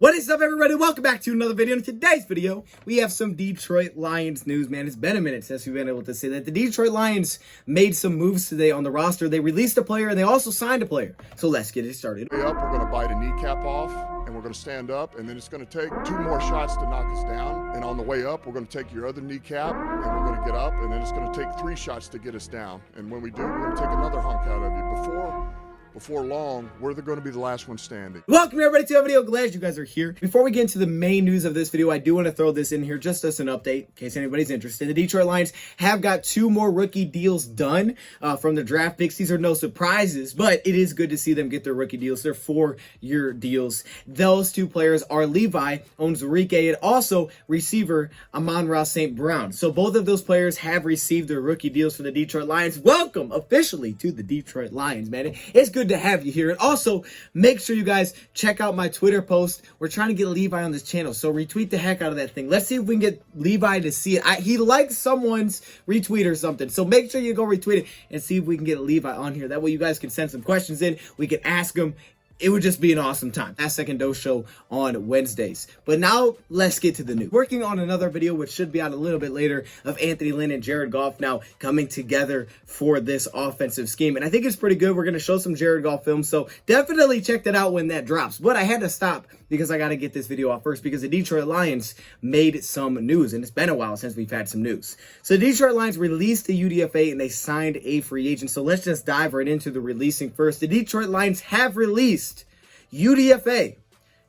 What is up, everybody? Welcome back to another video. In today's video, we have some Detroit Lions news, man. It's been a minute since we've been able to say that the Detroit Lions made some moves today on the roster. They released a player, and they also signed a player. So let's get it started. Up, we're going to bite a kneecap off, and we're going to stand up, and then it's going to take 2 more shots to knock us down. And on the way up, we're going to take your other kneecap, and we're going to get up, and then it's going to take 3 shots to get us down. And when we do, we're going to take another hunk out of you. Before long, we're going to be the last one standing. Welcome, everybody, to a video. Glad you guys are here. Before we get into the main news of this video, I do want to throw this in here just as an update, in case anybody's interested. The Detroit Lions have got 2 more rookie deals done from the draft picks. These are no surprises, but it is good to see them get their rookie deals. They're 4-year deals. Those 2 players are Levi Onwuzurike and also receiver Amon-Ra St. Brown. So both of those players have received their rookie deals for the Detroit Lions. Welcome officially to the Detroit Lions, man. It's good to have you here. And also, make sure you guys check out my Twitter post. We're trying to get Levi on this channel, so retweet the heck out of that thing. Let's see if we can get Levi to see it. He liked someone's retweet or something, so make sure you go retweet it and see if we can get Levi on here. That way you guys can send some questions in. We can ask him. It would just be an awesome time. Last Second Dose show on Wednesdays. But now, let's get to the news. Working on another video, which should be out a little bit later, of Anthony Lynn and Jared Goff now coming together for this offensive scheme. And I think it's pretty good. We're going to show some Jared Goff film, so definitely check that out when that drops. But I had to stop because I got to get this video off first because the Detroit Lions made some news, and it's been a while since we've had some news. So the Detroit Lions released the UDFA, and they signed a free agent. So let's just dive right into the releasing first. The Detroit Lions have released UDFA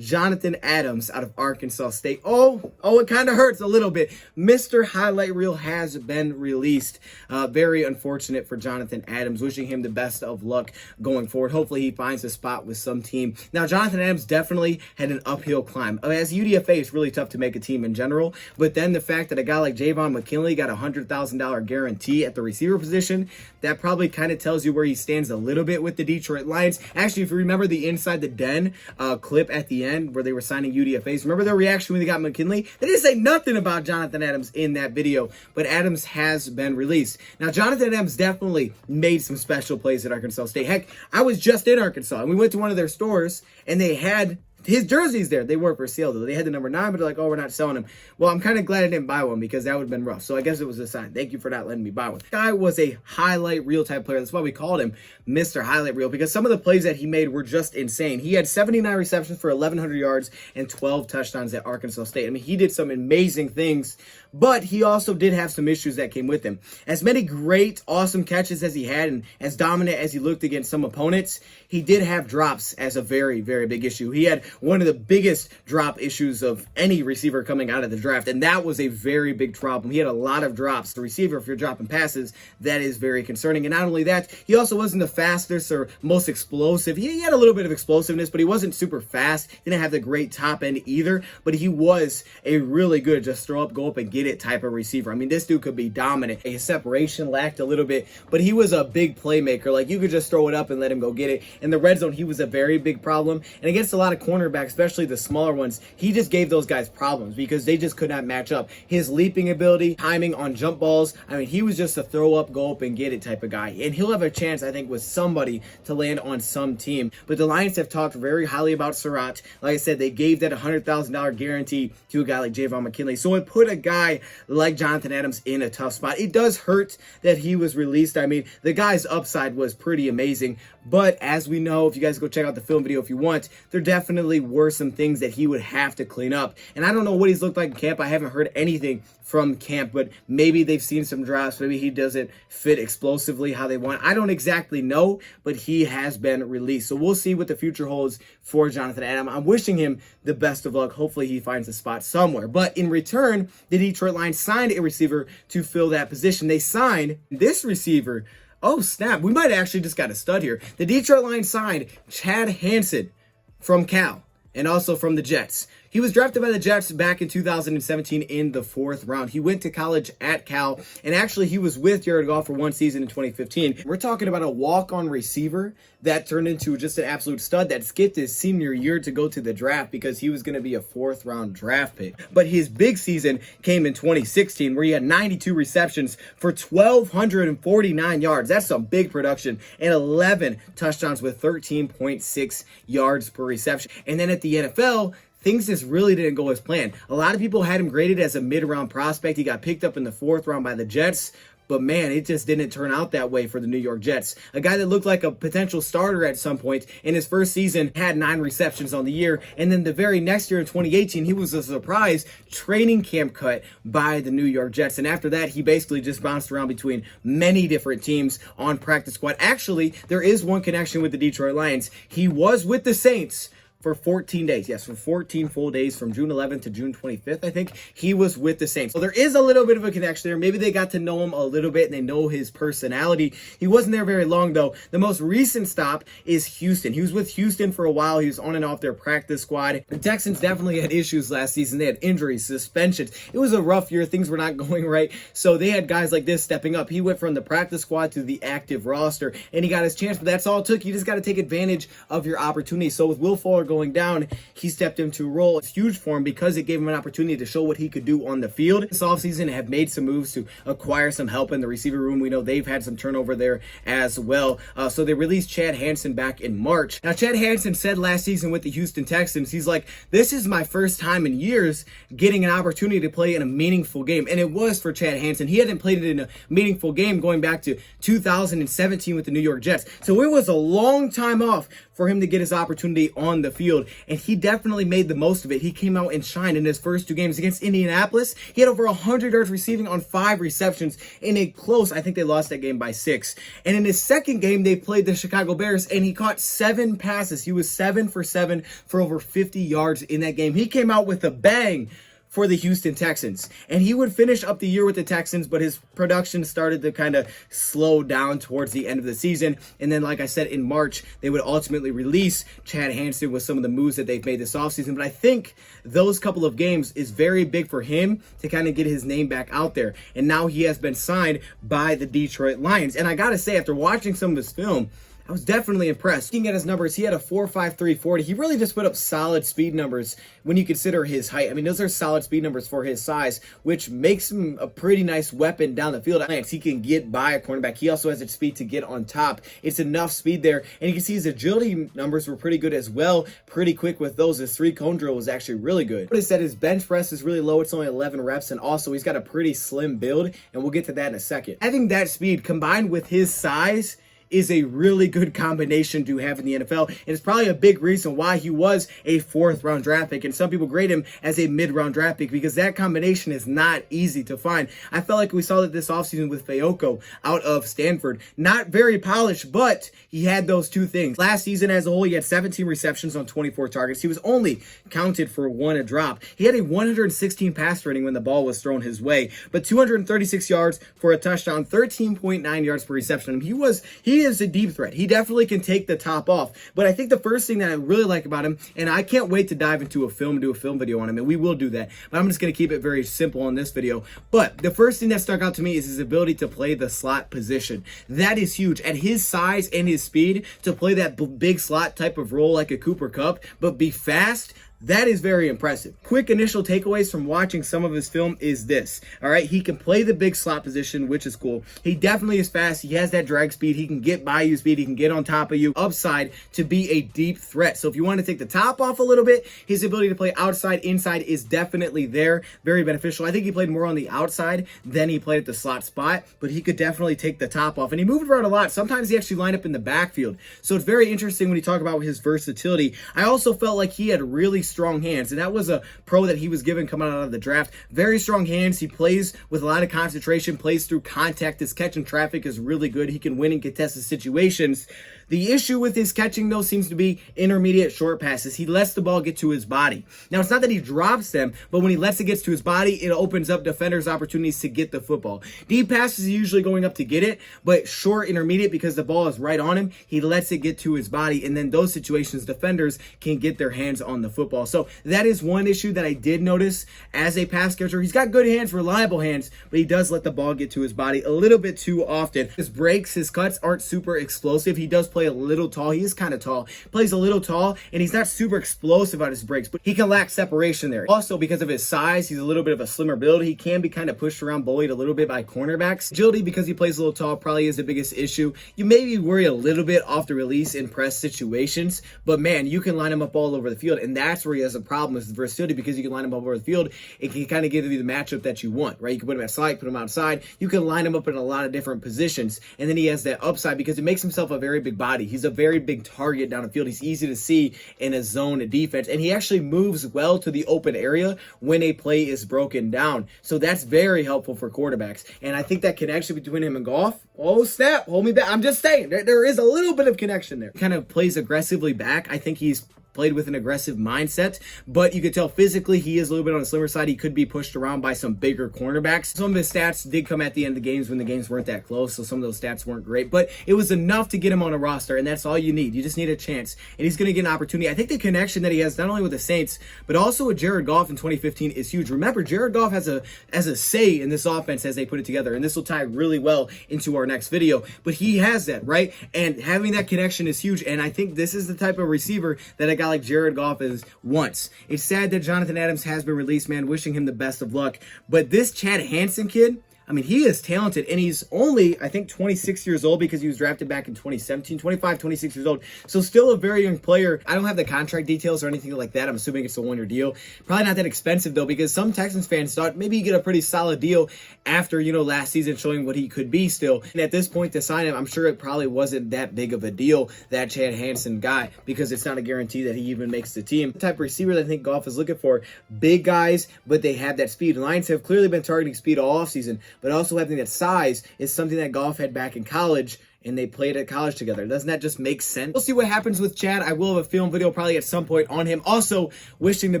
Jonathan Adams out of Arkansas State. Oh, it kind of hurts a little bit. Mr. Highlight Reel has been released. Very unfortunate for Jonathan Adams. Wishing him the best of luck going forward. Hopefully he finds a spot with some team. Now, Jonathan Adams definitely had an uphill climb. As UDFA, it's really tough to make a team in general. But then the fact that a guy like Javon McKinley got a $100,000 guarantee at the receiver position, that probably kind of tells you where he stands a little bit with the Detroit Lions. Actually, if you remember the Inside the Den clip at the end where they were signing UDFAs, remember their reaction when they got McKinley? They didn't say nothing about Jonathan Adams in that video, but Adams has been released. Now, Jonathan Adams definitely made some special plays at Arkansas State. Heck, I was just in Arkansas, and we went to one of their stores, and they had his jerseys there. They weren't for sale, though. They had the number 9, but they're like, oh, we're not selling them. Well, I'm kind of glad I didn't buy one because that would have been rough. So I guess it was a sign. Thank you for not letting me buy one. The guy was a highlight reel type player. That's why we called him Mr. Highlight Reel, because some of the plays that he made were just insane. He had 79 receptions for 1,100 yards and 12 touchdowns at Arkansas State. I mean, he did some amazing things, but he also did have some issues that came with him. As many great, awesome catches as he had and as dominant as he looked against some opponents, he did have drops as a very, very big issue. He had one of the biggest drop issues of any receiver coming out of the draft, and that was a very big problem. He had a lot of drops. The receiver, if you're dropping passes, that is very concerning. And not only that, he also wasn't the fastest or most explosive. He had a little bit of explosiveness, but he wasn't super fast. He didn't have the great top end either, but he was a really good just throw up, go up, and get it type of receiver. I mean, this dude could be dominant. His separation lacked a little bit, but he was a big playmaker. Like, you could just throw it up and let him go get it. In the red zone, he was a very big problem. And against a lot of cornerbacks, especially the smaller ones, he just gave those guys problems because they just could not match up. His leaping ability, timing on jump balls, I mean, he was just a throw up, go up, and get it type of guy. And he'll have a chance, I think, with somebody to land on some team. But the Lions have talked very highly about Surratt. Like I said, they gave that $100,000 guarantee to a guy like Javon McKinley. So it put a guy like Jonathan Adams in a tough spot. It does hurt that he was released. I mean, the guy's upside was pretty amazing. But as we know, if you guys go check out the film video if you want, there definitely were some things that he would have to clean up. And I don't know what he's looked like in camp. I haven't heard anything from camp, but maybe they've seen some drops. Maybe he doesn't fit explosively how they want. I don't exactly know, but he has been released. So we'll see what the future holds for Jonathan Adams. I'm wishing him the best of luck. Hopefully he finds a spot somewhere. But in return, the Detroit Lions signed a receiver to fill that position. They signed this receiver. Oh, snap. We might have actually just got a stud here. The Detroit Lions signed Chad Hansen from Cal and also from the Jets. He was drafted by the Jets back in 2017 in the 4th round. He went to college at Cal, and actually he was with Jared Goff for 1 season in 2015. We're talking about a walk-on receiver that turned into just an absolute stud that skipped his senior year to go to the draft because he was going to be a 4th round draft pick. But his big season came in 2016 where he had 92 receptions for 1,249 yards. That's some big production, and 11 touchdowns with 13.6 yards per reception. And then at the NFL, things just really didn't go as planned. A lot of people had him graded as a mid-round prospect. He got picked up in the 4th round by the Jets. But man, it just didn't turn out that way for the New York Jets. A guy that looked like a potential starter at some point in his first season had 9 receptions on the year. And then the very next year in 2018, he was a surprise training camp cut by the New York Jets. And after that, he basically just bounced around between many different teams on practice squad. Actually, there is one connection with the Detroit Lions. He was with the Saints for 14 days. Yes, for 14 full days from June 11th to June 25th, I think. He was with the Saints. So there is a little bit of a connection there. Maybe they got to know him a little bit and they know his personality. He wasn't there very long, though. The most recent stop is Houston. He was with Houston for a while. He was on and off their practice squad. The Texans definitely had issues last season. They had injuries, suspensions. It was a rough year. Things were not going right. So they had guys like this stepping up. He went from the practice squad to the active roster, and he got his chance, but that's all it took. You just got to take advantage of your opportunity. So with Will Fuller going down, he stepped into a role. It's huge for him because it gave him an opportunity to show what he could do on the field. This offseason have made some moves to acquire some help in the receiver room. We know they've had some turnover there as well. So they released Chad Hansen back in March. Now, Chad Hansen said last season with the Houston Texans, he's like, this is my first time in years getting an opportunity to play in a meaningful game. And it was for Chad Hansen. He hadn't played it in a meaningful game going back to 2017 with the New York Jets. So it was a long time off for him to get his opportunity on the field, and he definitely made the most of it. He came out and shined in his first 2 games against Indianapolis. He had over 100 yards receiving on 5 receptions in a close, I think they lost that game by 6. And in his second game, they played the Chicago Bears, and he caught 7 passes. He was 7 for 7 for over 50 yards in that game. He came out with a bang for the Houston Texans. And he would finish up the year with the Texans, but his production started to kind of slow down towards the end of the season. And then, like I said, in March, they would ultimately release Chad Hansen with some of the moves that they've made this offseason. But I think those couple of games is very big for him to kind of get his name back out there. And now he has been signed by the Detroit Lions. And I got to say, after watching some of his film, I was definitely impressed. Looking at his numbers, he had a 4.53 40. He really just put up solid speed numbers when you consider his height. I mean, those are solid speed numbers for his size, which makes him a pretty nice weapon down the field. He can get by a cornerback. He also has the speed to get on top. It's enough speed there. And you can see his agility numbers were pretty good as well. Pretty quick with those. His 3-cone drill was actually really good. Notice that his bench press is really low. It's only 11 reps. And also, he's got a pretty slim build. And we'll get to that in a second. Having that speed combined with his size is a really good combination to have in the NFL. And it's probably a big reason why he was a 4th round draft pick. And some people grade him as a mid-round draft pick because that combination is not easy to find. I felt like we saw that this offseason with Fayoko out of Stanford. Not very polished, but he had those 2 things. Last season as a whole, he had 17 receptions on 24 targets. He was only counted for 1 a drop. He had a 116 pass rating when the ball was thrown his way, but 236 yards for a touchdown, 13.9 yards per reception. He is a deep threat. He definitely can take the top off. But I think the first thing that I really like about him, and I can't wait to dive into do a film video on him, and we will do that, but I'm just going to keep it very simple on this video. But the first thing that stuck out to me is his ability to play the slot position. That is huge. At his size and his speed, to play that big slot type of role like a Cooper Kupp, but be fast, that is very impressive. Quick initial takeaways from watching some of his film is this. All right, he can play the big slot position, which is cool. He definitely is fast. He has that drag speed. He can get by you speed. He can get on top of you. Upside to be a deep threat. So if you want to take the top off a little bit, his ability to play outside, inside is definitely there. Very beneficial. I think he played more on the outside than he played at the slot spot, but he could definitely take the top off. And he moved around a lot. Sometimes he actually lined up in the backfield. So it's very interesting when you talk about his versatility. I also felt like he had really strong hands, and that was a pro that he was given coming out of the draft. Very strong hands. He plays with a lot of concentration, plays through contact. His catch in traffic is really good. He can win in contested situations. The issue with his catching, though, seems to be intermediate short passes. He lets the ball get to his body. Now, it's not that he drops them, but when he lets it get to his body, it opens up defenders' opportunities to get the football. Deep passes, he's usually going up to get it, but short, intermediate, because the ball is right on him, he lets it get to his body, and then those situations, defenders can get their hands on the football. So that is one issue that I did notice as a pass catcher. He's got good hands, reliable hands, but he does let the ball get to his body a little bit too often. His breaks, his cuts aren't super explosive. He does play play a little tall. He is kind of tall, plays a little tall, and he's not super explosive on his breaks, but he can lack separation there. Also, because of his size, he's a little bit of a slimmer build. He can be kind of pushed around, bullied a little bit by cornerbacks. Agility, because he plays a little tall, probably is the biggest issue. You maybe worry a little bit off the release in press situations, but man, you can line him up all over the field, and that's where he has a problem with his versatility, because you can line him up all over the field. It can kind of give you the matchup that you want, right? You can put him at slide, put him outside. You can line him up in a lot of different positions, and then he has that upside because it makes himself a very big body. He's a very big target down the field. He's easy to see in a zone defense, and he actually moves well to the open area when a play is broken down. So that's very helpful for quarterbacks, and I think that connection between him and Goff, oh snap, hold me back. I'm just saying, there is a little bit of connection there. Kind of plays aggressively back. I think he's played with an aggressive mindset, but you could tell physically he is a little bit on the slimmer side. He could be pushed around by some bigger cornerbacks. Some of his stats did come at the end of the games when the games weren't that close, so some of those stats weren't great, but it was enough to get him on a roster, and that's all you need. You just need a chance, and he's going to get an opportunity. I think the connection that he has not only with the Saints, but also with Jared Goff in 2015 is huge. Remember, Jared Goff has a say in this offense as they put it together, and this will tie really well into our next video, but he has that, right? And having that connection is huge, and I think this is the type of receiver that a guy like Jared Goff is wants. It's sad that Jonathan Adams has been released, man. Wishing him the best of luck. But this Chad Hansen kid, I mean, he is talented, and he's only, I think, 26 years old because he was drafted back in 2017, 26 years old. So still a very young player. I don't have the contract details or anything like that. I'm assuming it's a one-year deal. Probably not that expensive, though, because some Texans fans thought maybe you get a pretty solid deal after, last season showing what he could be still. And at this point to sign him, I'm sure it probably wasn't that big of a deal that Chad Hansen got, because it's not a guarantee that he even makes the team. The type of receiver that I think Goff is looking for, big guys, but they have that speed. Lions have clearly been targeting speed all offseason, but also having that size is something that Goff had back in college, and they played at college together. Doesn't that just make sense? We'll see what happens with Chad. I will have a film video probably at some point on him. Also, wishing the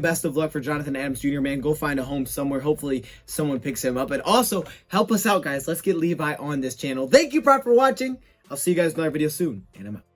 best of luck for Jonathan Adams Jr., man. Go find a home somewhere. Hopefully, someone picks him up. And also, help us out, guys. Let's get Levi on this channel. Thank you, Prop, for watching. I'll see you guys in another video soon, and I'm out.